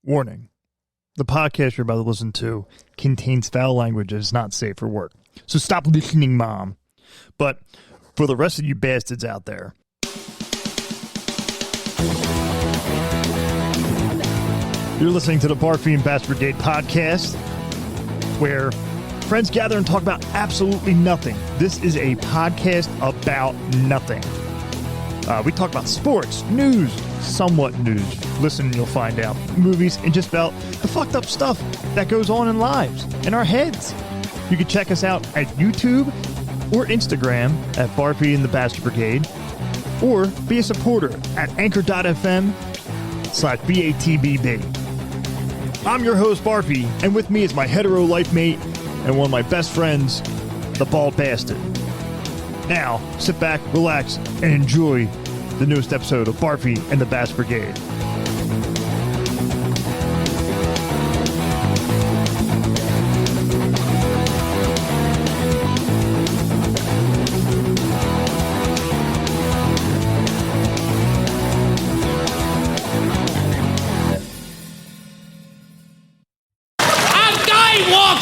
Warning. The podcast you're about to listen to contains foul language and is not safe for work. So stop listening, Mom. But for the rest of you bastards out there, you're listening to the Barfy and Bastard Brigade podcast, where friends gather and talk about absolutely nothing. This is a podcast about nothing. We talk about sports, news, somewhat news. Listen and you'll find out. Movies, and just about the fucked up stuff that goes on in lives, in our heads. You can check us out at YouTube or Instagram at Barfy and the Bastard Brigade, or be a supporter at anchor.fm/BATBB. I'm your host, Barfy, and with me is my hetero life mate and one of my best friends, the Bald Bastard. Now, sit back, relax, and enjoy the newest episode of Barfy and the Bastard Brigade.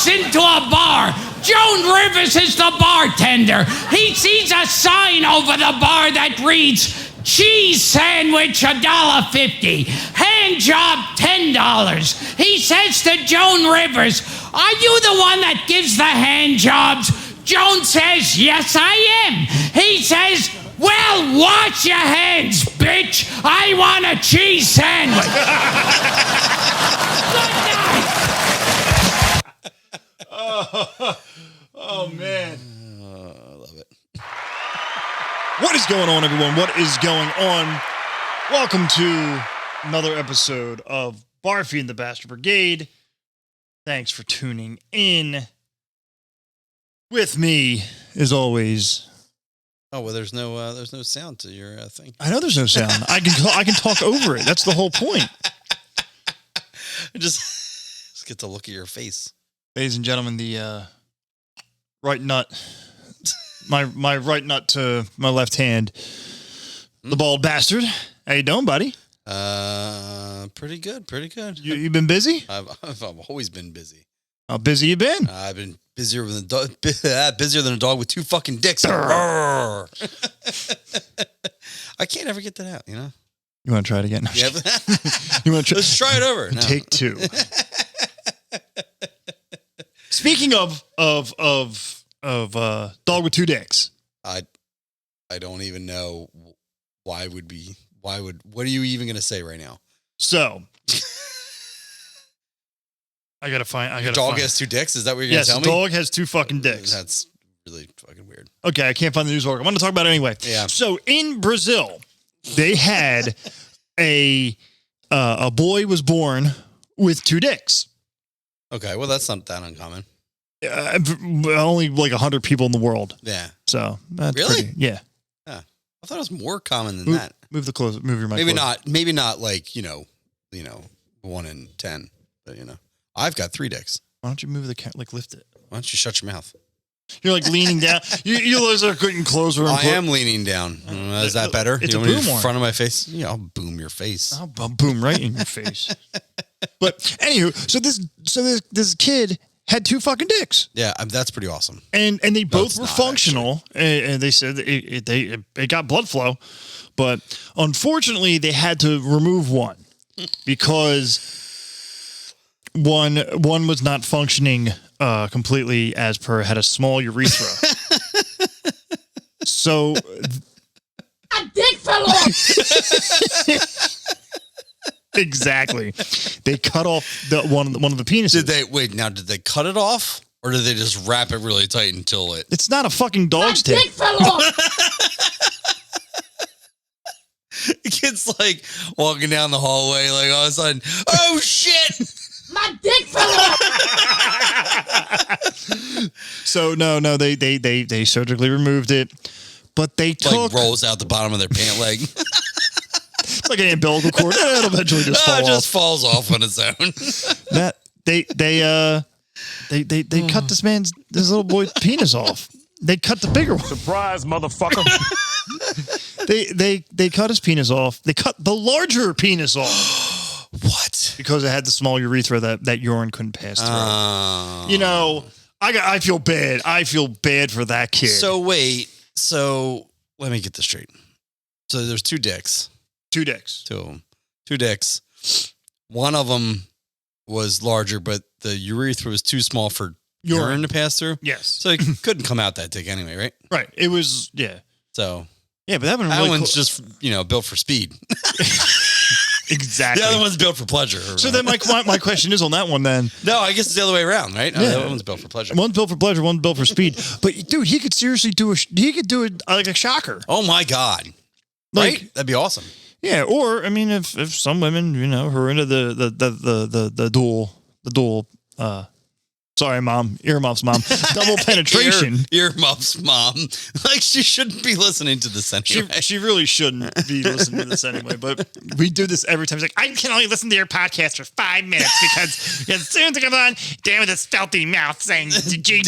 Into a bar. Joan Rivers is the bartender. He sees a sign over the bar that reads, cheese sandwich $1.50, hand job $10. He says to Joan Rivers, are you the one that gives the hand jobs? Joan says, yes, I am. He says, well, wash your hands, bitch. I want a cheese sandwich. Good night. Oh, man. I love it. What is going on, everyone? What is going on? Welcome to another episode of Barfy and the Bastard Brigade. Thanks for tuning in. With me, as always. Oh, well, there's no sound to your thing. I know there's no sound. I can talk over it. That's the whole point. Just get to look at your face. Ladies and gentlemen, the right nut, my right nut to my left hand, the Bald Bastard. How you doing, buddy? Pretty good. You been busy? I've always been busy. How busy you been? I've been busier than a dog with two fucking dicks. I can't ever get that out, you know. You want to try it again? No, yeah. You want to Let's try it over. No. Take two. Speaking of dog with two dicks, I don't even know what are you even going to say right now? So your dog has two dicks. Is that what you're going to tell me? Yes, dog has two fucking dicks. That's really fucking weird. Okay, I can't find the news article. I'm going to talk about it anyway. Yeah. So in Brazil, they had a boy was born with two dicks. Okay, well, that's not that uncommon. Only like 100 people in the world. Yeah. So that's really? Pretty, yeah. Yeah. I thought it was more common than that. Move your mic. Maybe not like, you know, 1 in 10, but I've got 3 dicks. Why don't you move the cat, like lift it? Why don't you shut your mouth? You're like leaning down. You guys are couldn't close her. I am leaning down. Is that better? It's you a want boom me in horn. front of my face? Yeah, I'll boom your face. I'll boom right in your face. But anywho, so this kid had two fucking dicks. Yeah, that's pretty awesome. And they both were functional, and they said it got blood flow, but unfortunately they had to remove one because one was not functioning completely as per, had a small urethra. So a dick fell off. Exactly. They cut off one of the penises. Did they cut it off? Or did they just wrap it really tight until it... It's not a fucking dog's dick. My dick fell off. The kid's like walking down the hallway, like all of a sudden, oh shit! My dick fell off. So no, they surgically removed it, but they took... Like rolls out the bottom of their pant leg. It's like an umbilical cord. It'll eventually just fall off. It just falls off on its own. They cut this little boy's penis off. They cut the bigger one. Surprise, motherfucker. They cut his penis off. They cut the larger penis off. What? because it had the small urethra that urine couldn't pass through. You know, I feel bad. I feel bad for that kid. So wait. So let me get this straight. So there's 2 dicks. 2 dicks. 2 of them. 2 dicks. One of them was larger, but the urethra was too small for urine to pass through. Yes. So it couldn't come out that dick anyway, right? Right. It was, yeah. So yeah, but that one that really one's just, built for speed. Exactly. The other one's built for pleasure. So then my question is on that one then. No, I guess it's the other way around, right? No, Yeah. that one's built for pleasure. One's built for pleasure, one's built for speed. But dude, he could seriously do it like a shocker. Oh my God. Like, Right? That'd be awesome. Yeah, or I mean, if some women, who are into the dual, sorry, mom, earmuffs, mom, double penetration. Earmuffs, mom. Like she shouldn't be listening to this anyway. She really shouldn't be listening to this anyway. But we do this every time. She's like, I can only listen to your podcast for 5 minutes because as soon as it comes on, Dan with his filthy mouth saying GG.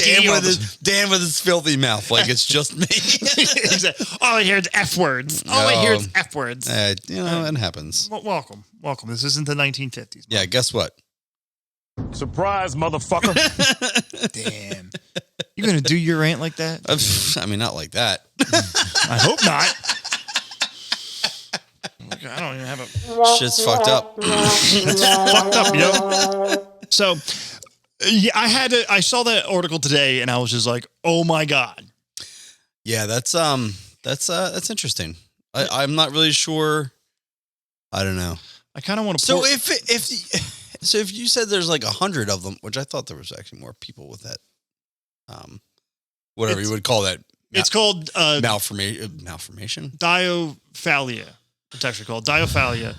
Dan with his filthy mouth, like it's just me. Exactly. All I hear is F words. All I hear is F words. It happens. Welcome. This isn't the 1950s. Yeah, guess what? Surprise, motherfucker. Damn. You gonna do your rant like that? I mean, not like that. I hope not. I don't even have a... Shit's fucked up. It's fucked up, yo. So, yeah, I saw that article today and I was just like, oh my God. Yeah, that's interesting. I'm not really sure. I don't know. I kind of want to... So if you said there's like 100 of them, which I thought there was actually more people with that, whatever you would call that. It's called malformation. Diophalia. It's actually called diophalia,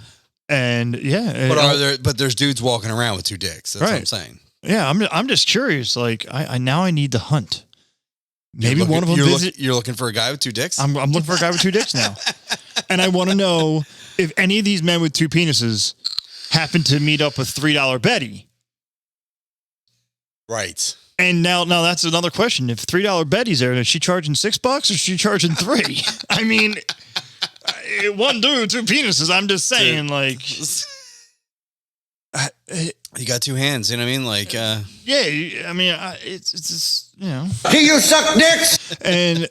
and yeah. But there's dudes walking around with 2 dicks. That's what I'm saying. Yeah, I'm just curious. Like I now I need to hunt. Maybe one of them. You're looking for a guy with 2 dicks. I'm looking for a guy with 2 dicks now, and I want to know if any of these men with 2 penises happen to meet up with $3 Betty. Right. And now that's another question. If $3 Betty's there, is she charging $6 or is she charging 3? I mean, one dude, 2 penises. I'm just saying, like, you got 2 hands. You know what I mean? Like, yeah. I mean, it's just, Do you suck dicks? And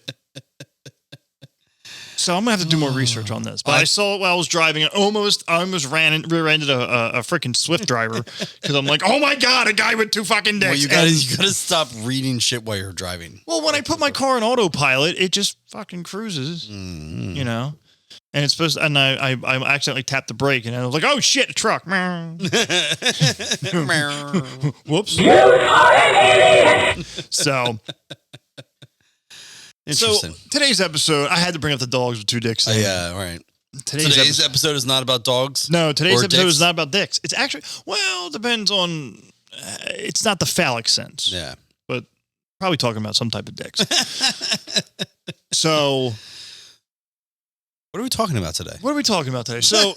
so I'm gonna have to do more research on this. But I saw it while I was driving and I almost rear-ended a freaking Swift driver because I'm like, oh my God, a guy with 2 fucking dicks. Well, you gotta stop reading shit while you're driving. Well, when I put my car in autopilot, it just fucking cruises, And it's supposed to, and I accidentally tapped the brake and I was like, oh shit, a truck. Whoops. You are an idiot. So today's episode, I had to bring up the dogs with 2 dicks. Yeah, right. Today's episode is not about dogs? No, today's episode dicks? is not about dicks. It's actually, it depends on, it's not the phallic sense. Yeah. But probably talking about some type of dicks. So. What are we talking about today? So.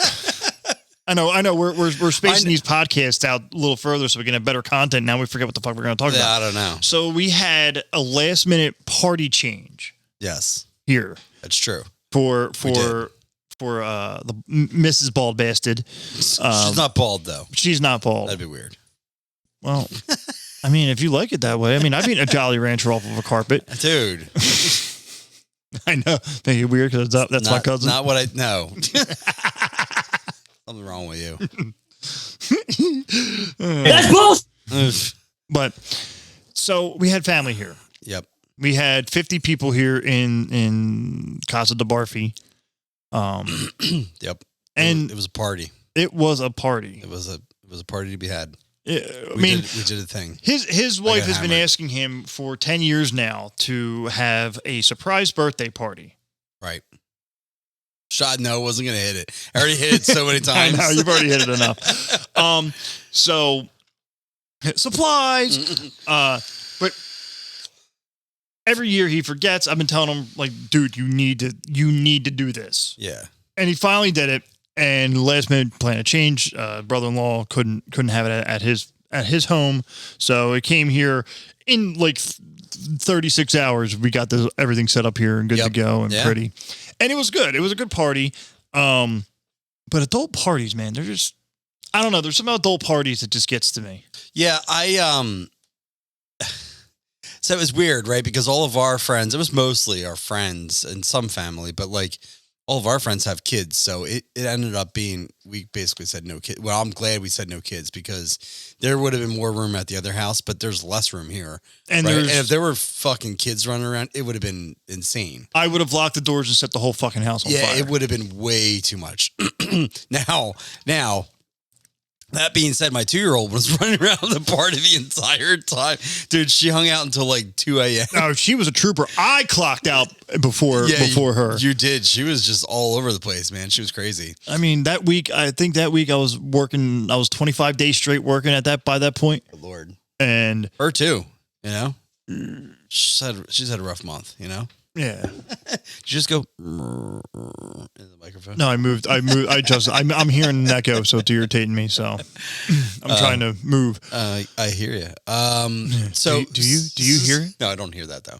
I know. We're spacing these podcasts out a little further so we can have better content. Now we forget what the fuck we're going to talk about. I don't know. So we had a last minute party change. Yes, here. That's true. For the Mrs. Bald Bastard. She's not bald though. She's not bald. That'd be weird. Well, I mean, if you like it that way. I mean, I've eaten a Jolly Rancher off of a carpet, dude. I know. Make it weird because that's my cousin. Not what I know. Something wrong with you. That's bullshit. But so we had family here. Yep. We had 50 people here in Casa de Barfy. Yep. And it was a party. It was a party. It was a party to be had. We did a thing. His wife has been asking him for 10 years now to have a surprise birthday party. Right. Shot no, wasn't gonna hit it. I already hit it so many times. I know, you've already hit it enough. So supplies. But every year he forgets. I've been telling him, like, dude, you need to do this. Yeah. And he finally did it. And last minute plan a change. Brother-in-law couldn't have it at his home, so it came here in like 36 hours. We got everything set up here and good to go and pretty. And it was good. It was a good party. But adult parties, man, they're just, I don't know. There's some adult parties that just gets to me. Yeah, so it was weird, right? Because all of our friends, it was mostly our friends and some family, but like all of our friends have kids. So it ended up being, we basically said no kids. Well, I'm glad we said no kids because there would have been more room at the other house, but there's less room here. And, right? And if there were fucking kids running around, it would have been insane. I would have locked the doors and set the whole fucking house on fire. Yeah, it would have been way too much. Now, that being said, my 2-year-old was running around the party the entire time. Dude, she hung out until like 2 a.m. No, she was a trooper. I clocked out before her. You did. She was just all over the place, man. She was crazy. I mean, I think that week I was working, I was 25 days straight working by that point. Good Lord. And her too, you know? She's had a rough month, you know? Yeah. Did you just go in the microphone? No, I moved. I'm hearing an echo, so it's irritating me. So I'm trying to move. I hear you. So do you hear it? No, I don't hear that though.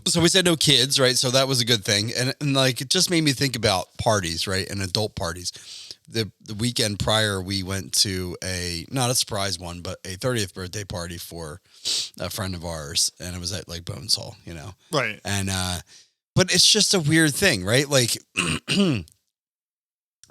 So we said no kids, right? So that was a good thing. And like, it just made me think about parties, right? And adult parties. The weekend prior, we went to not a surprise one, but a 30th birthday party for a friend of ours. And it was at like Bonesaw, you know? Right. And, but it's just a weird thing, right? Like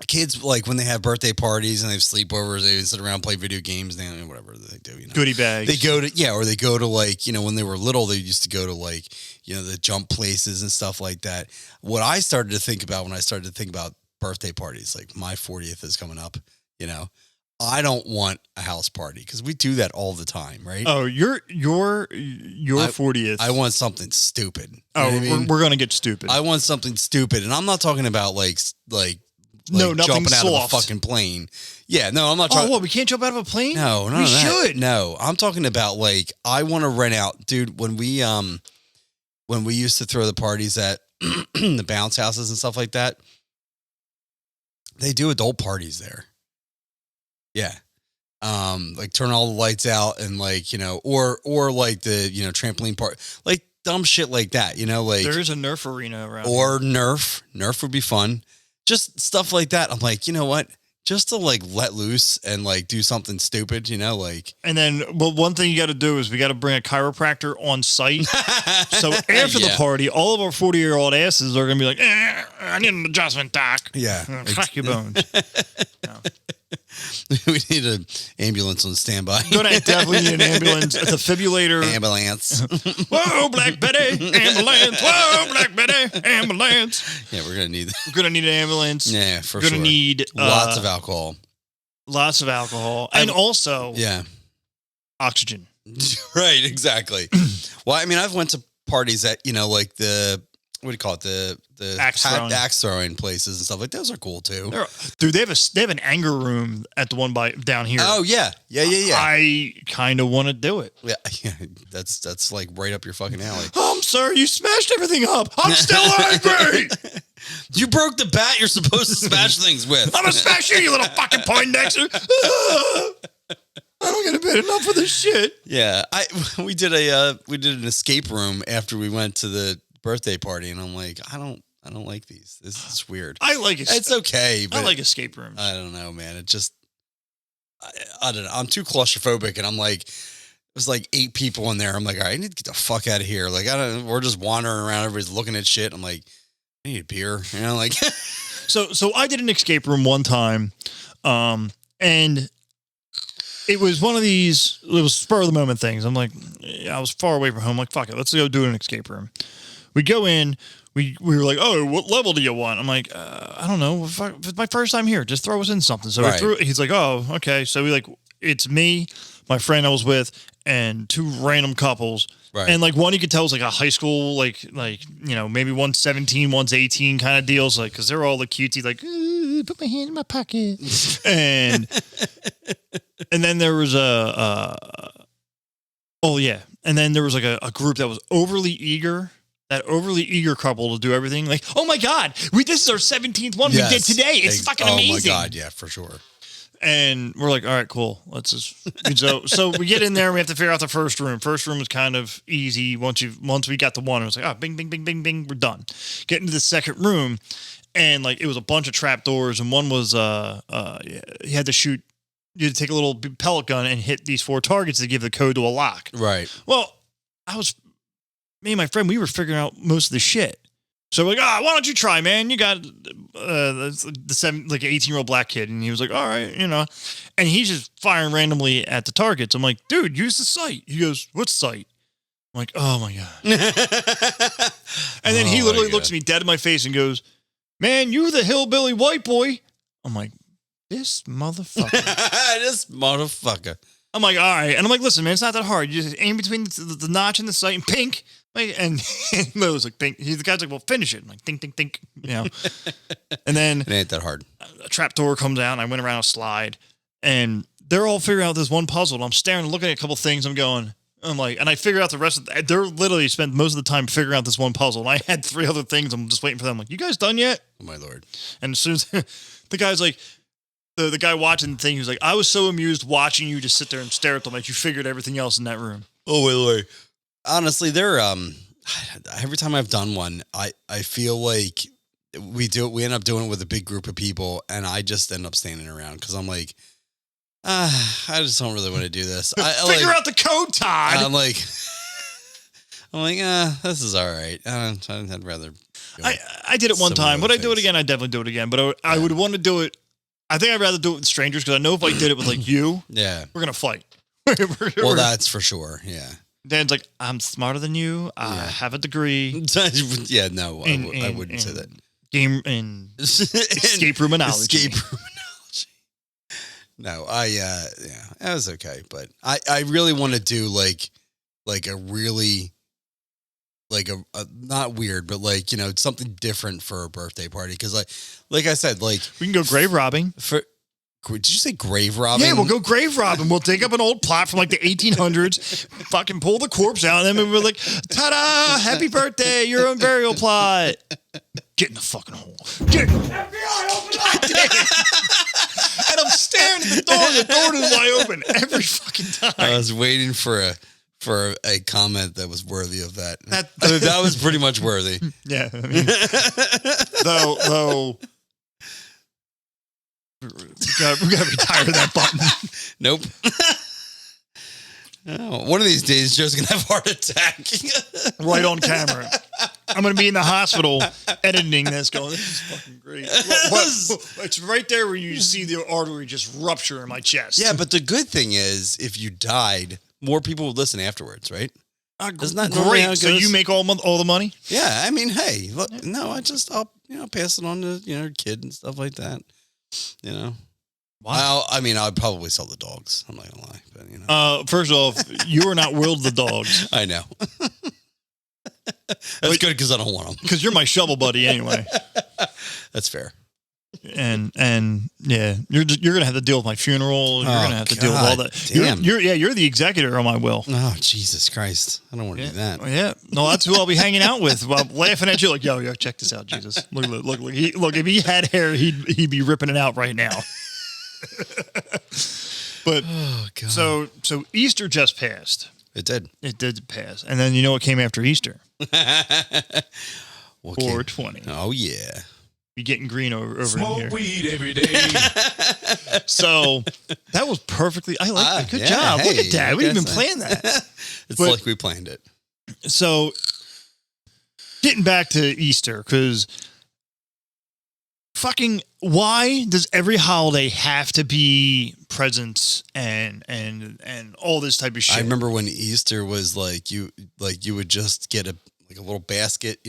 kids, like when they have birthday parties and they have sleepovers, they sit around, play video games, and whatever they do, you know, goodie bags. They go to, or they go to like, you know, when they were little, they used to go to like, you know, the jump places and stuff like that. What I started to think about when I started to think about birthday parties, like my 40th is coming up, you know, I don't want a house party because we do that all the time, right? Oh, your 40th. I want something stupid. Oh, we're gonna get stupid. I want something stupid, and I'm not talking about like no, nothing jumping soft. out of a fucking plane. Yeah, no, I'm not talking. Oh, what? We can't jump out of a plane? No, we should. No, I'm talking about like I want to rent out, dude. When we used to throw the parties at the bounce houses and stuff like that, they do adult parties there. Yeah. Like turn all the lights out and like, you know, or like the, you know, trampoline park, like dumb shit like that, you know, like there is a Nerf arena around or here. Nerf would be fun. Just stuff like that. I'm like, you know what? Just to like let loose and like do something stupid, you know, like. And then, well, one thing you got to do is we got to bring a chiropractor on site. So after the party, all of our 40-year-old asses are going to be like, I need an adjustment, doc. Yeah. Crack your bones. No. We need an ambulance on standby. Gonna definitely need an ambulance, a defibrillator. Ambulance. Whoa, Black Betty, ambulance. Whoa, Black Betty, ambulance. Yeah, we're gonna need that. We're gonna need an ambulance. Yeah, for we're sure. Gonna need lots of alcohol. Lots of alcohol. And also oxygen. Right, exactly. Well, I mean, I've went to parties at, you know, like the what do you call it? The axe throwing places and stuff like those are cool too. Dude, they have an anger room at the one down here. Oh yeah. I kind of want to do it. Yeah, that's like right up your fucking alley. I'm sorry, you smashed everything up. I'm still angry. You broke the bat you're supposed to smash things with. I'm gonna smash you little fucking Poindexter. I don't get a bit enough of this shit. Yeah, we did an escape room after we went to the birthday party, and I'm like, I don't like these. This is weird. I like it. It's okay, but I like escape rooms. I don't know, man. It just, I don't know. I'm too claustrophobic, and I'm like, there's like 8 people in there. I'm like, all right, I need to get the fuck out of here. Like, we're just wandering around. Everybody's looking at shit. I'm like, I need a beer. You know, like. So I did an escape room one time, and it was one of these. It was spur of the moment things. I'm like, I was far away from home. I'm like, fuck it, let's go do an escape room. We go in. We were like, oh, what level do you want? I'm like, I don't know. It's my first time here. Just throw us in something. So he's like, oh, okay. So it's me, my friend I was with, and 2 random couples. Right. And like one you could tell was like a high school, like you know, maybe one's 17, one's 18 kind of deals, like because they're all the cutesy, like put my hand in my pocket, and then there was and then there was like a group that was overly eager. That overly eager couple to do everything. Like, oh my God, this is our 17th one we did today. It's fucking amazing. Oh my God, yeah, for sure. And we're like, all right, cool. Let's just so we get in there and we have to figure out the first room. First room was kind of easy. Once we got the one, it was like, oh, bing, bing, bing, bing, bing, we're done. Get into the second room, and like it was a bunch of trap doors, and one was he had to shoot. You had to take a little pellet gun and hit these 4 targets to give the code to a lock. Right. Well, me and my friend, we were figuring out most of the shit. So we're like, why don't you try, man? You got the 18-year-old black kid. And he was like, all right, and he's just firing randomly at the targets. I'm like, dude, use the sight. He goes, what sight? I'm like, oh my God. And then he literally looks at me dead in my face and goes, man, you the hillbilly white boy. I'm like, this motherfucker. I'm like, all right. And I'm like, listen, man, it's not that hard. You just aim between the notch and the sight and pink. And Mo was like, pink. The guy's like, well, finish it. I'm like, think. And then it ain't that hard. A trap door comes out and I went around a slide and they're all figuring out this one puzzle. And I'm staring, looking at a couple things. I'm like, and I figure out the rest of they're literally spent most of the time figuring out this one puzzle. And I had 3 other things. I'm just waiting for them. I'm like, you guys done yet? Oh, my Lord. And as soon as the guy's like, the guy watching the thing, he was like, I was so amused watching you just sit there and stare at them like you figured everything else in that room. Oh, wait. Honestly, they're every time I've done one, I feel like we end up doing it with a big group of people, and I just end up standing around because I'm like, I just don't really want to do this. Figure out the code, Todd. I'm like, this is all right. I'd rather. I did it one time. Would I do it again? I'd definitely do it again. But I would want to do it. I think I'd rather do it with strangers because I know if I did it with like you, yeah, we're gonna fight. Well, that's for sure. Yeah. Dan's like, I'm smarter than you. I have a degree. Yeah, no, I wouldn't say that. Game and escape room analogy. No, that was okay, but I really want to do like a really like a not weird, but like something different for a birthday party because like I said, like we can go grave robbing for. Did you say grave robbing? Yeah, we'll go grave robbing. We'll dig up an old plot from like the 1800s, fucking pull the corpse out, and then we're like, ta-da, happy birthday, your own burial plot. Get in the fucking hole. Get FBI, open up. And I'm staring at the door is wide open every fucking time. I was waiting for a comment that was worthy of that. That was pretty much worthy. Yeah. I mean, though we gotta retire that button. Nope. One of these days, Joe's gonna have a heart attack. Right on camera. I'm gonna be in the hospital editing this, going, "This is fucking great." It's right there where you see the artery just rupture in my chest. Yeah, but the good thing is, if you died, more people would listen afterwards, right? Isn't that great? So you make all the money? Yeah, I mean, hey, look, no, I'll pass it on to your kid and stuff like that. Wow. I mean, I'd probably sell the dogs. I'm not gonna lie, but first off, you are not willed the dogs. I know. That's good because I don't want them. Because you're my shovel buddy anyway. That's fair. And yeah, you're gonna have to deal with my funeral. You're gonna have to deal with all that. Damn. You're the executor on my will. Oh, Jesus Christ! I don't want to do that. Yeah, no, that's who I'll be hanging out with. While laughing at you like, yo, check this out, Jesus. Look. Look, if he had hair, he'd be ripping it out right now. But so Easter just passed. It did. It did pass, and then you know what came after Easter? 420. Oh yeah. Be getting green over Smoke in here. weed every day. So that was perfectly. I like that. Good job. Hey, look at that. We didn't even plan that. It's like we planned it. So getting back to Easter, because fucking why does every holiday have to be presents and all this type of shit? I remember when Easter was like you would just get a little basket,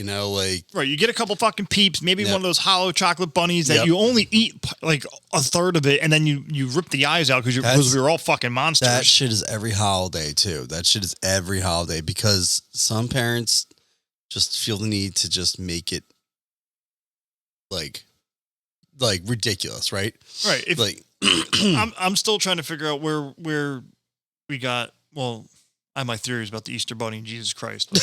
right. You get a couple fucking Peeps, maybe one of those hollow chocolate bunnies that you only eat like a third of it, and then you rip the eyes out because we were all fucking monsters. That shit is every holiday too. That shit is every holiday because some parents just feel the need to just make it like ridiculous, right? Right. I'm still trying to figure out where we got. Well, I have my theories about the Easter Bunny and Jesus Christ. But,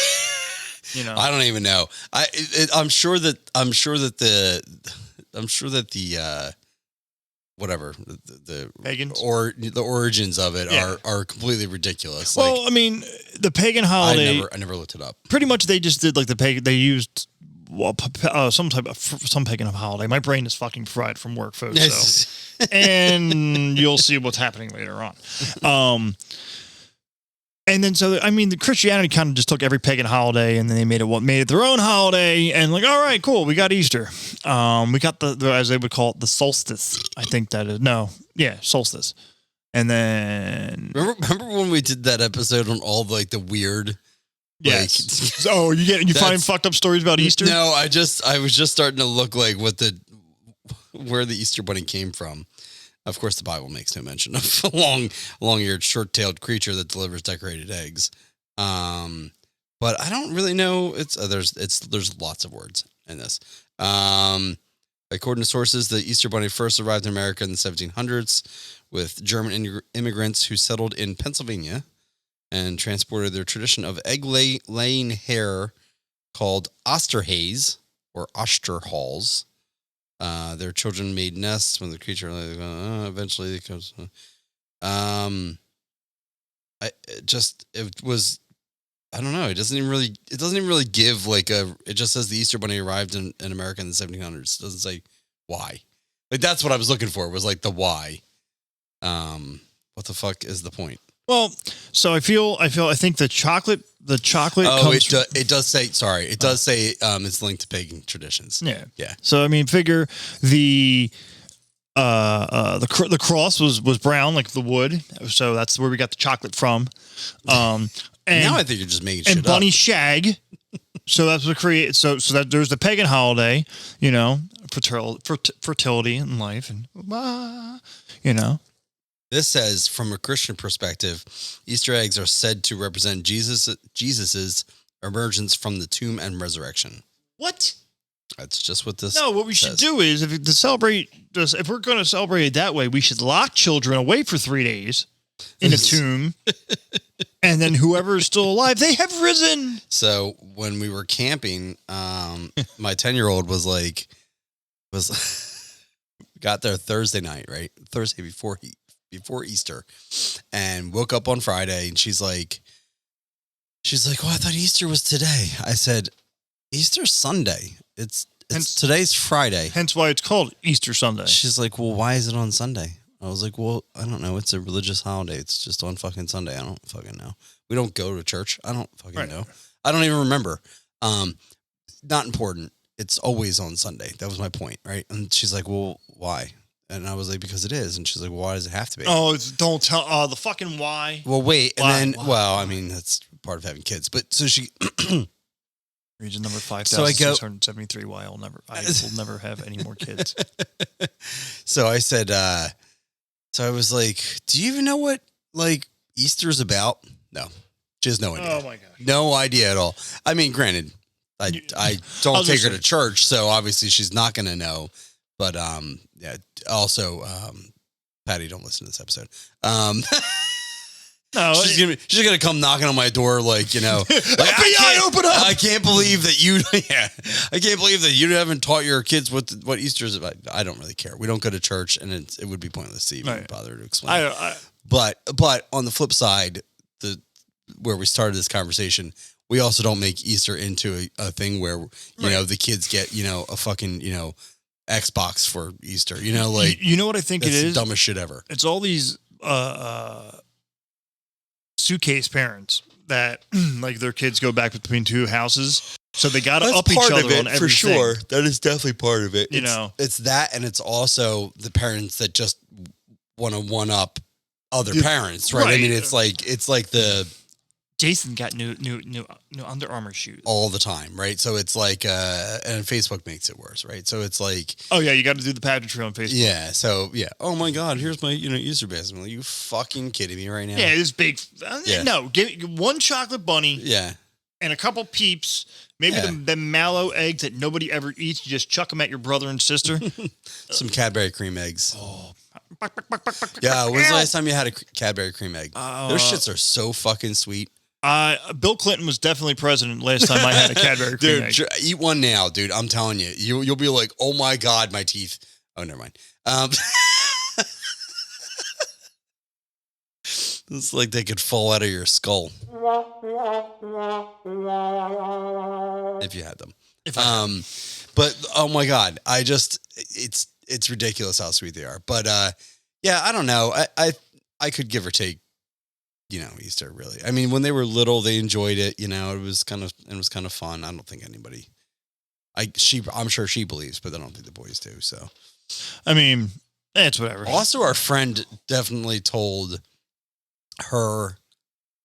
I don't even know. I'm sure that the whatever the pagans or the origins of it are completely ridiculous. Well, I mean, the pagan holiday. I never looked it up. Pretty much, they just did like the pagan. They used some pagan holiday. My brain is fucking fried from work, folks. Yes. So, and you'll see what's happening later on. And then, so, I mean, the Christianity kind of just took every pagan holiday and then they made it their own holiday. And like, all right, cool. We got Easter. We got the, as they would call it, the solstice. I think that is, solstice. And then. Remember when we did that episode on all like the weird. Yes. Oh, you find fucked up stories about Easter? No, I was just starting to look like where the Easter bunny came from. Of course, the Bible makes no mention of a long-eared, short-tailed creature that delivers decorated eggs. But I don't really know. There's lots of words in this. According to sources, the Easter bunny first arrived in America in the 1700s with German immigrants who settled in Pennsylvania and transported their tradition of egg-laying hare called Osterhays or Osterhalls. Their children made nests when the creature eventually it comes. I don't know. It doesn't even really give like it just says the Easter bunny arrived in America in the 1700s. It doesn't say why. Like that's what I was looking for was like the why. What the fuck is the point? Well, so I think the chocolate. Oh, it does say. Sorry, it does say it's linked to pagan traditions. Yeah. So I mean, figure the cross was brown like the wood, so that's where we got the chocolate from. And now I think you're just making shit up. And bunny shag. So that's what created. So that there's the pagan holiday, fertility in life, and This says, from a Christian perspective, Easter eggs are said to represent Jesus's emergence from the tomb and resurrection. What? That's just what this. No, what we should do is if we're going to celebrate it that way, we should lock children away for 3 days in a tomb, and then whoever is still alive, they have risen. So when we were camping, my 10-year-old got there Thursday night, right? Thursday before Easter, and woke up on Friday, and she's like, "Oh, I thought Easter was today." I said, "Easter's Sunday. It's today's Friday. Hence why it's called Easter Sunday." She's like, "Well, why is it on Sunday?" I was like, "Well, I don't know. It's a religious holiday. It's just on fucking Sunday. I don't fucking know. We don't go to church. I don't fucking know. I don't even remember. Not important. It's always on Sunday." That was my point, right? And she's like, "Well, why?" And I was like, "Because it is." And she's like, "Well, why does it have to be?" Oh, don't tell the fucking why. Well, wait. Why? And then, well, I mean, that's part of having kids. But so she... Region number 5,673, why I will never have any more kids. So I said, so I was like, "Do you even know what, like, Easter is about?" No. She has no idea. Oh, my gosh. No idea at all. I mean, granted, I don't take her to church, so obviously she's not going to know. But, yeah, also, Patty, don't listen to this episode. No, she's gonna come knocking on my door, like, FBI, open up! I can't believe that I can't believe that you haven't taught your kids what Easter is about. I don't really care. We don't go to church, and it would be pointless to even bother to explain. But on the flip side, where we started this conversation, we also don't make Easter into a thing where the kids get a fucking Xbox for Easter. Like, you know what I think it is? The dumbest shit ever. It's all these suitcase parents that like their kids go back between two houses, so they got to up each other on everything. For sure. That is definitely part of it. It's that, and it's also the parents that just want to one up other parents, right? I mean, it's like the Jason got new Under Armour shoes all the time, right? So it's like, and Facebook makes it worse, right? So it's like, oh yeah, you got to do the pageantry on Facebook. Yeah. So yeah. Oh my God, here's my Easter basket. Are you fucking kidding me right now? Yeah, this big. No, give one chocolate bunny. Yeah. And a couple peeps. Maybe the mallow eggs that nobody ever eats. You just chuck them at your brother and sister. Some Cadbury cream eggs. Oh. Yeah. When's the last time you had a Cadbury cream egg? Those shits are so fucking sweet. Bill Clinton was definitely president last time I had a Cadbury cream egg. Dude, eat one now, dude. I'm telling you. You'll be like, "Oh my God, my teeth." Oh, never mind. It's like they could fall out of your skull. If you had them. But oh my God, it's ridiculous how sweet they are. But yeah, I don't know. I could give or take, Easter really. I mean, when they were little, they enjoyed it. It was kind of fun. I don't think anybody. I'm sure she believes, but I don't think the boys do. So, I mean, it's whatever. Also, our friend definitely told her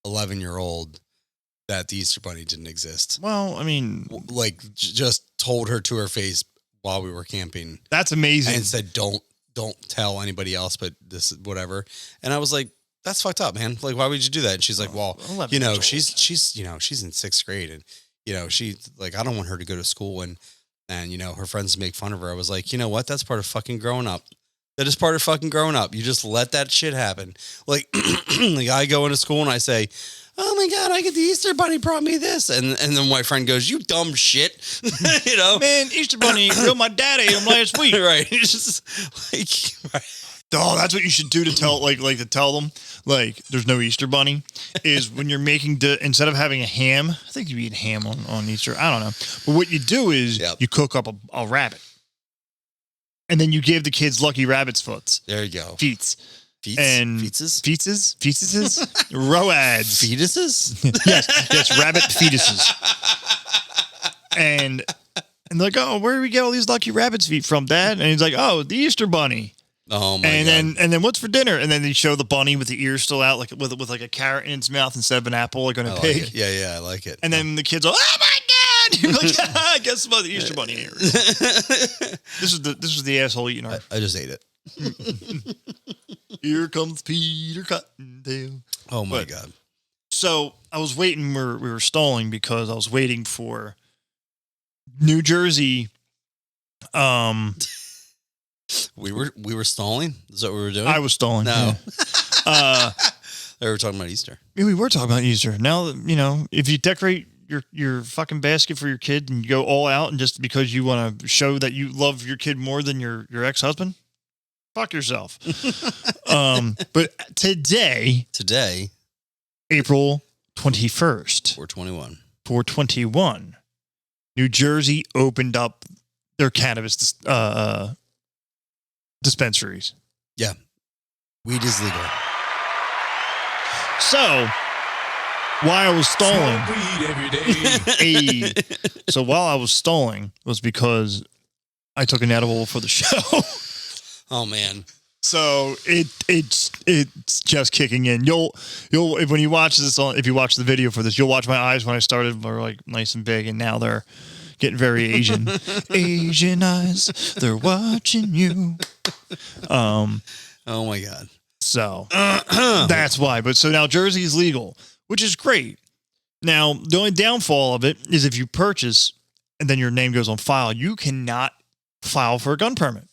11-year-old that the Easter Bunny didn't exist. Well, I mean, like just told her to her face while we were camping. That's amazing. And said, don't tell anybody else, but this is whatever. And I was like, that's fucked up, man. Like, why would you do that? And she's like, well, she's in 6th grade and, she like, I don't want her to go to school and her friends make fun of her. I was like, you know what? That's part of fucking growing up. That is part of fucking growing up. You just let that shit happen. Like, like I go into school and I say, oh my God, I get the Easter Bunny brought me this. And then my friend goes, you dumb shit. Man, Easter Bunny killed my dad ate him last week. Right. It's just like, right. Oh, that's what you should do to tell, to tell them, there's no Easter Bunny, is when you're making, instead of having a ham, I think you eat ham on Easter, I don't know. But what you do is you cook up a rabbit. And then you give the kids Lucky Rabbit's foots. There you go. Feets. And fetuses, roads, fetuses. yes, rabbit fetuses. And they're like, oh, where do we get all these Lucky Rabbit's feet from, Dad? And he's like, oh, the Easter Bunny. Oh my God. And then what's for dinner? And then they show the bunny with the ears still out, like with like a carrot in its mouth instead of an apple, like on a pig. Like yeah, I like it. And then the kids are, oh my God! You're like, guess what? The Easter Bunny here. This was the asshole eating our. I just ate it. Here comes Peter Cottontail. Oh my God. So I was waiting. We were stalling because I was waiting for New Jersey. We were stalling. Is that what we were doing? I was stalling. No. Yeah. They were talking about Easter. Yeah, we were talking about Easter. Now, if you decorate your fucking basket for your kid and you go all out and just because you want to show that you love your kid more than your ex-husband, fuck yourself. But today, April 21st, 4/21, New Jersey opened up their cannabis dispensaries. Yeah. Weed is legal. So while I was stalling, Weed every day. So while I was stalling was because I took an edible for the show. Oh man. So it's just kicking in. You'll when you watch this if you watch the video for this, you'll watch my eyes when I started were like nice and big, and now they're getting very Asian. Asian eyes, they're watching you. Oh my God. So that's why. But so now Jersey is legal, which is great. Now, the only downfall of it is if you purchase and then your name goes on file, you cannot file for a gun permit.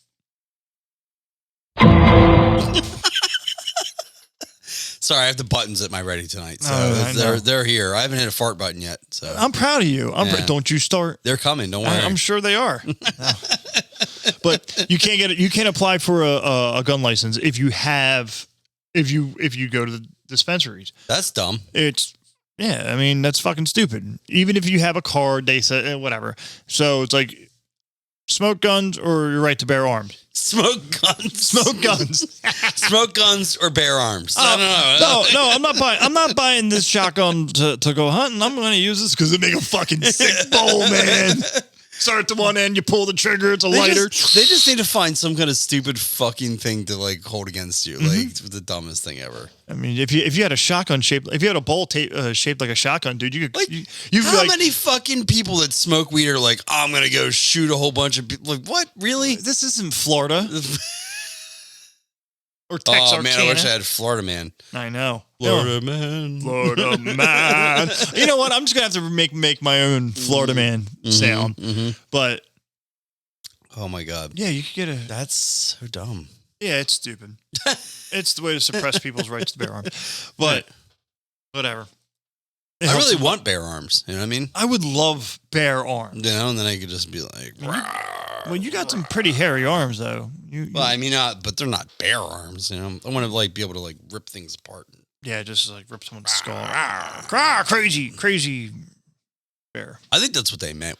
Sorry, I have the buttons at my ready tonight. So they're here. I haven't hit a fart button yet. So I'm proud of you. Don't you start. They're coming. Don't worry. I'm sure they are. But you can't get it. You can't apply for a gun license if you go to the dispensaries. That's dumb. I mean, that's fucking stupid. Even if you have a card, they say whatever. So it's like smoke guns or your right to bear arms. Smoke guns. Smoke guns. Smoke guns or bear arms. I don't know. No, I'm not buying this shotgun to go hunting. I'm going to use this because it make a fucking sick bowl, man. Start at the one end, you pull the trigger, it's a lighter. They just need to find some kind of stupid fucking thing to like hold against you. Like the dumbest thing ever. I mean, if you had a shotgun shaped, if you had a bowl shaped like a shotgun, dude, you could. Like, how many fucking people that smoke weed are like, I'm gonna go shoot a whole bunch of people? Like, what? Really? This isn't Florida. Or Texarkana. Oh man, I wish I had Florida man. I know. Florida man. Florida man. You know what? I'm just gonna have to make my own Florida man sound. But oh my God. Yeah, you could get a. That's so dumb. Yeah, it's stupid. It's the way to suppress people's rights to bear arms. But whatever. I really want bear arms. You know what I mean? I would love bear arms. You know, and then I could just be like, well, you got some pretty hairy arms, though. Well, I mean, but they're not bear arms. You know, I want to like be able to like rip things apart. Yeah, just like rip someone's skull. Crazy bear. I think that's what they meant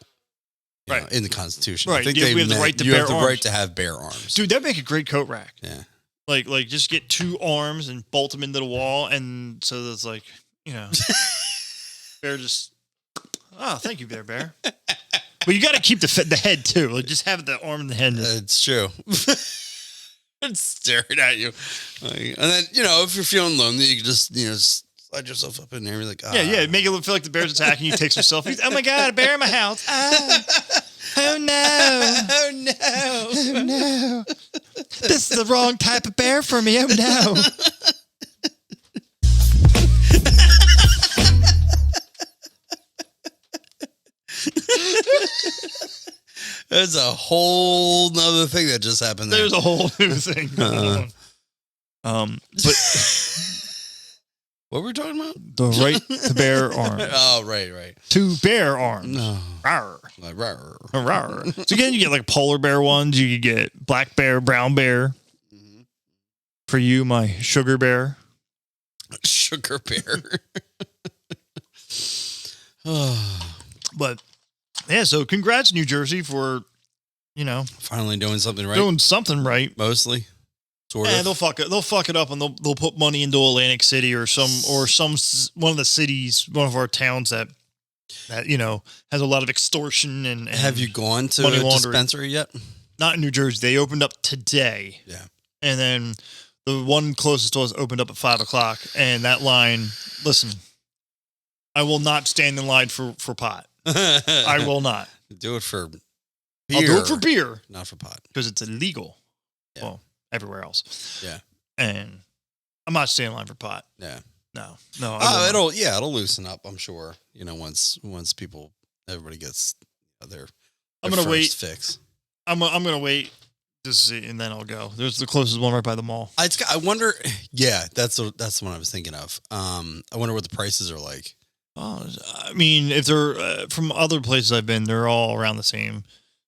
know, in the Constitution. Right. I think we have the right to you bear have the arms. right to have bear arms. Dude, that'd make a great coat rack. Yeah. Like just get 2 arms and bolt them into the wall, and so there's like, bear just. Oh, thank you, bear. But you got to keep the head too. Like just have the arm and the head. It's true. It's staring at you, and then if you're feeling lonely, you can just slide yourself up in there and be like, yeah, make it feel like the bear's attacking you. Take some selfies. Oh my god, a bear in my house! Oh no! Oh no! Oh no! This is the wrong type of bear for me. Oh no! There's a whole nother thing that just happened there. There's a whole new thing. But what were we talking about? the right to bear arms. Oh, right. To bear arms. No. Rawr. Like, rawr. Rawr. So again, you get like polar bear ones. You could get black bear, brown bear. Mm-hmm. For you, my sugar bear. Sugar bear. But yeah, so congrats, New Jersey, for Finally doing something right. doing something right. Mostly. Sort Yeah, of. they'll fuck it. They'll fuck it up, and they'll put money into Atlantic City or one of the cities, one of our towns that has a lot of extortion and Have you gone to money a laundering. dispensary yet? Not in New Jersey. They opened up today. Yeah. And then the one closest to us opened up at 5:00, and that line. Listen, I will not stand in line for pot. I will not. Do it for beer. I'll do it for beer, Not for pot. because it's illegal. Yeah. Well, everywhere else. Yeah. And I'm not standing in line for pot. Yeah. No. It'll loosen up, I'm sure. Once everybody gets their I'm gonna first wait. fix. I'm gonna wait to see, and then I'll go. There's the closest one right by the mall. I wonder. Yeah, that's the one I was thinking of. I wonder what the prices are like. Oh, I mean, if they're from other places I've been, they're all around the same.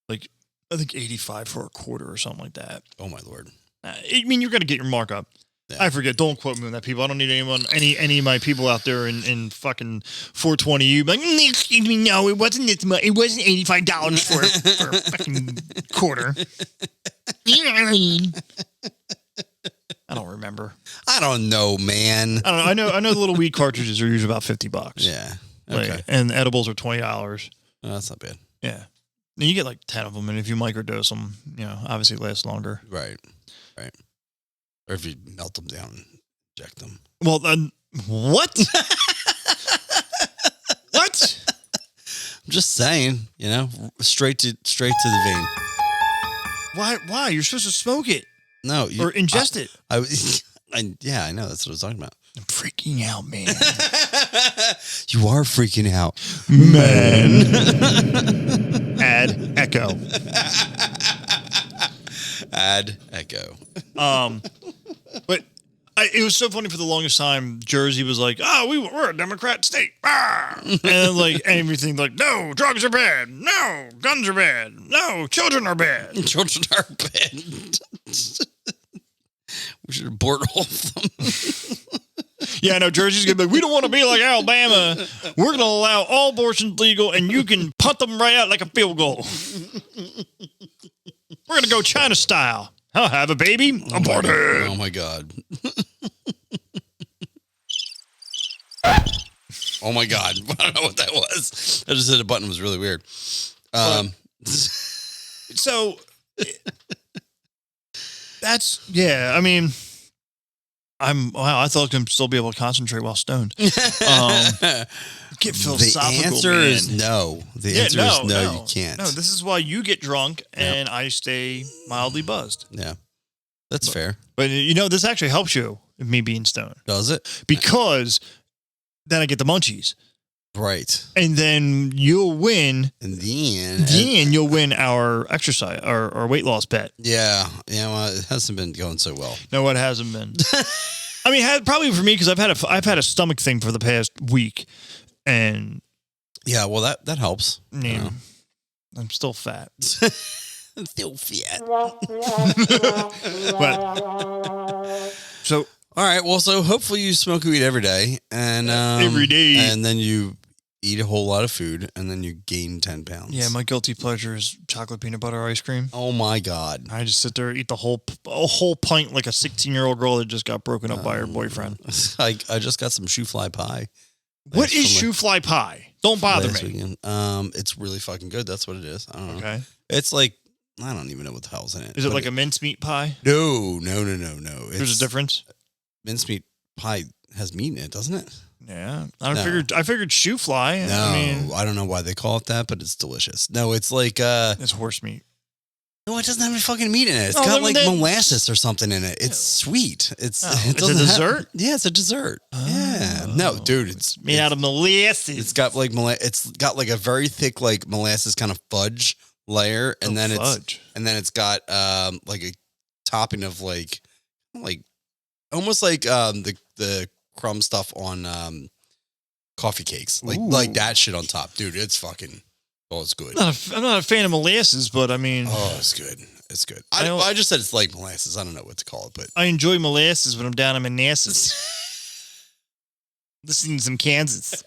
Like, I think 85 for a quarter or something like that. Oh my lord! I mean, you're gonna get your markup. Yeah. I forget. Don't quote me on that, people. I don't need any of my people out there in fucking 420U. Like, excuse me, no, it wasn't this much. It wasn't $85 for a fucking quarter. You know what I mean? I don't remember. I don't know, man. I don't know. I know the little weed cartridges are usually about $50. Yeah. Okay. Like, and edibles are $20. Oh, that's not bad. Yeah. And you get like 10 of them, and if you microdose them, obviously it lasts longer. Right. Or if you melt them down and inject them. Well, then what? What? I'm just saying, straight to the vein. Why? You're supposed to smoke it No, or ingest it. I know. That's what I was talking about. I'm freaking out, man. You are freaking out, Man. Add echo. Add echo. But it was so funny for the longest time. Jersey was like, we're a Democrat state. Ah! And like everything, like, no, drugs are bad. No, guns are bad. No, children are bad. Children are bad. We should abort all of them. Yeah, I know. Jersey's going to be like, we don't want to be like Alabama. We're going to allow all abortions legal, and you can punt them right out like a field goal. We're going to go China style. I'll have a baby. Aborted. Oh, my God. Oh, my God. I don't know what that was. I just hit a button. It was really weird. So, that's, yeah, I mean... I thought I could still be able to concentrate while stoned. Get philosophical. The answer is no. The answer is no, you can't. No, this is why you get drunk and I stay mildly buzzed. Yeah. That's fair. But this actually helps you, me being stoned. Does it? Because then I get the munchies. Right. And then you'll win. And then You'll win our exercise, our weight loss bet. Yeah. Yeah. Well, it hasn't been going so well. No, it hasn't been. I mean, probably for me, because I've had a stomach thing for the past week, and yeah, well, that helps. Yeah, I'm still fat. I'm still fat. But so all right. Well, so hopefully you smoke weed every day, and every day, and then you eat a whole lot of food, and then you gain 10 pounds. Yeah, my guilty pleasure is chocolate peanut butter ice cream. Oh my God. I just sit there, eat a whole pint like a 16-year-old girl that just got broken up by her boyfriend. I just got some shoe fly pie. What is shoe fly pie? Don't bother me. Weekend. It's really fucking good. That's what it is. I don't know. Okay. It's like, I don't even know what the hell's in it. Is it like a mincemeat pie? No. There's a difference? Mincemeat pie has meat in it, doesn't it? Yeah. I figured shoe fly. No, I don't know why they call it that, but it's delicious. No, it's like it's horse meat. No, it doesn't have any fucking meat in it. It's got like molasses or something in it. It's sweet. It's a dessert? Yeah, it's a dessert. Yeah. No, dude, it's made out of molasses. It's got like it's got like a very thick like molasses kind of fudge layer, and then it's got like a topping of like almost like the crumb stuff on coffee cakes. Like that shit on top. Dude, it's fucking it's good. I'm not a fan of molasses, but I mean... Oh, it's good. It's good. I just said it's like molasses. I don't know what to call it, but... I enjoy molasses when I'm down in Manassas. Listening to some Kansas.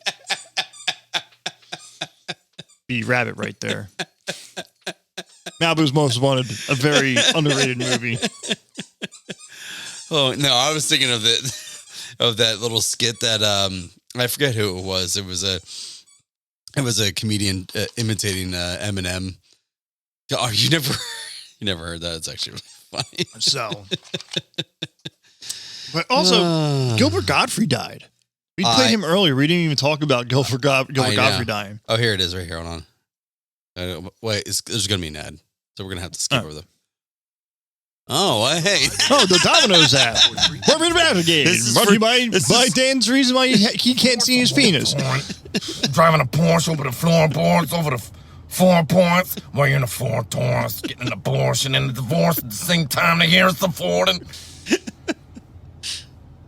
Be rabbit right there. Malibu's Most Wanted, a very underrated movie. Oh, no, I was thinking of that little skit that... I forget who it was. It was a comedian imitating Eminem. Oh, you never heard that? It's actually really funny. So, but also Gilbert Gottfried died. We played him earlier. We didn't even talk about Gilbert Gottfried dying. Oh, here it is, right here. Hold on. Wait, there's gonna be an ad, so we're gonna have to skip over them. Oh, hey. Oh, the Domino's app. Barbie Brigade. Brought to you by Dan's reason why he can't see his penis. Driving a Porsche over the floorboards, over the 4 points, while you're in the Ford Taurus, getting an abortion and a divorce at the same time to hear us affording.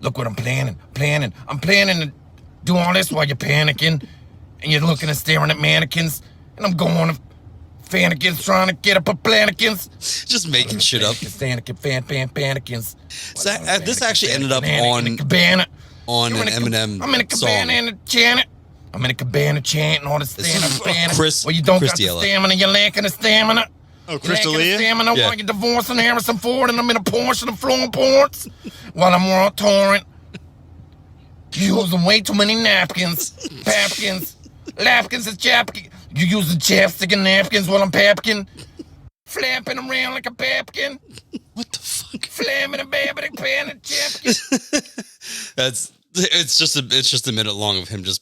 Look what I'm planning. I'm planning to do all this while you're panicking, and you're looking and staring at mannequins, and I'm going to Fannikins trying to get up a Planikins. Just making shit up. Panikins. So, this actually ended up on an Eminem I'm in a cabana and a Janet. I'm in a cabana chanting all the stamina. Well, you don't got the stamina. You're lacking the stamina. Oh, Chris D'Elia? Stamina while you're divorcing Harrison Ford, and I'm in a Porsche and flowing ports while I'm on torrent. You're using way too many napkins. Papkins. Lapkins is chapkins. You using chapstick and napkins while I'm papkin? Flapping around like a papkin? What the fuck? Flamming a babbling pan and chapkin? It's just a minute long of him just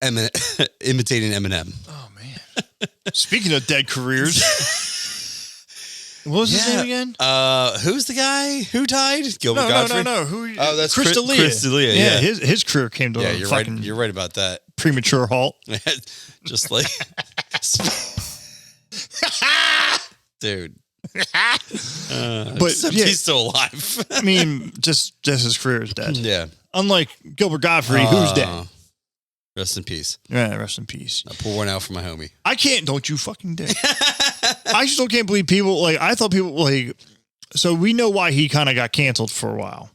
imitating Eminem. Oh man. Speaking of dead careers. What was his name again? Who's the guy who died? Gilbert Gottfried? No. That's Chris D'Elia. Chris D'Elia, yeah. His career came to a you're fucking right. You're right about that. Premature halt. Just like, dude. But he's still alive. I mean, just his career is dead. Yeah. Unlike Gilbert Gottfried, who's dead. Rest in peace. Yeah, rest in peace. I pour one out for my homie. I can't. Don't you fucking dare. I still can't believe people I thought people so we know why he kind of got canceled for a while.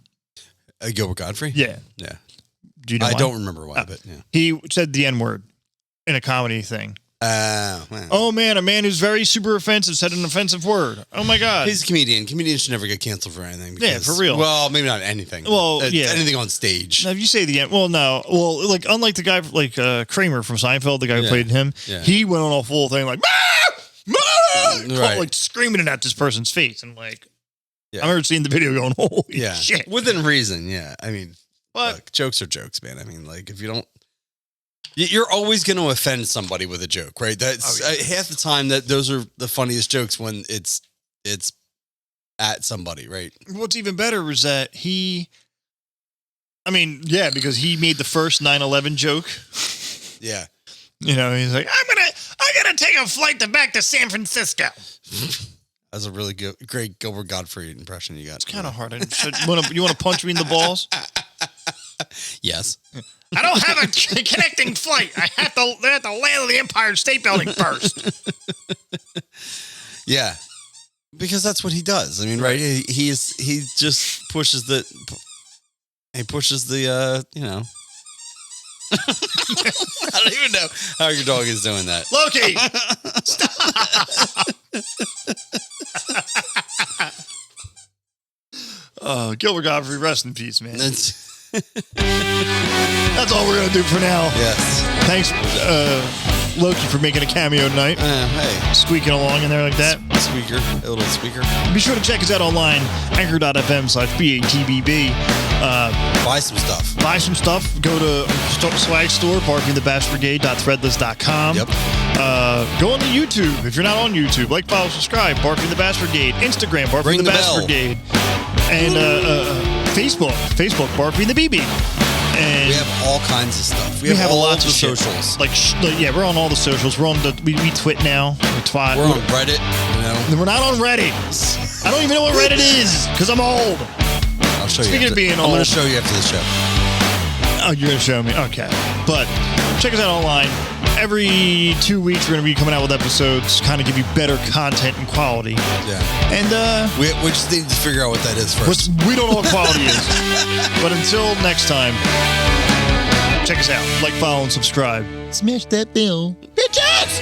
Gilbert Gottfried? Yeah. Yeah. Do you know I why? don't remember why, but yeah. He said the N-word in a comedy thing. Man. Oh man, a man who's very super offensive said an offensive word. Oh my God. He's a comedian. Comedians should never get canceled for anything. Because, for real. Well, maybe not anything. Well, anything on stage. Now, if you say the N, unlike the guy Kramer from Seinfeld, the guy who played him, he went on a full thing like, right. Like screaming it at this person's face, and I remember seeing the video going, holy shit. Within reason, yeah. I mean, look, jokes are jokes, man. I mean, if you don't, you're always going to offend somebody with a joke, right? That's half the time that those are the funniest jokes when it's at somebody, right? What's even better is that because he made the first 9/11 joke. Yeah. He's like, I'm gonna take a flight back to San Francisco. That's a really great Gilbert Gottfried impression you got. It's kind of hard. You want to punch me in the balls? Yes. I don't have a connecting flight. I have to land on the Empire State Building first. Yeah, because that's what he does. I mean, right? He just pushes the. He pushes the. I don't even know how your dog is doing that. Loki! Oh, Gilbert Godfrey, rest in peace, man. That's all we're going to do for now. yes. Thanks, Loki, for making a cameo tonight. Hey, Squeaking along in there like that. squeaker, a little squeaker. Be sure to check us out online, anchor.fm/BATBB. Buy some stuff. Buy some stuff. Go to swag store, barfyandthebastbrigade.threadless.com. Yep. Go on to YouTube. If you're not on YouTube, like, follow, subscribe. Barfy and the Bastard Brigade. Instagram, Barfy Ring and the the Bastard bell. Brigade. And Facebook, Barfy and the BB. And We have all kinds of stuff. We have have all lots the of shit. socials. Like, yeah, we're on all the socials. We're on we twit now. We twat. We're on Reddit, you know. We're not on Reddit. I don't even know what Reddit is because I'm old. I'll show you. Speaking of after- being I'm going old. to show you after the show. Oh, you're going to show me? Okay. But check us out online. Every 2 weeks, we're going to be coming out with episodes, kind of give you better content and quality. Yeah. And We just need to figure out what that is first. we don't know what quality is. But until next time, check us out. Like, follow, and subscribe. Smash that bell. Bitches!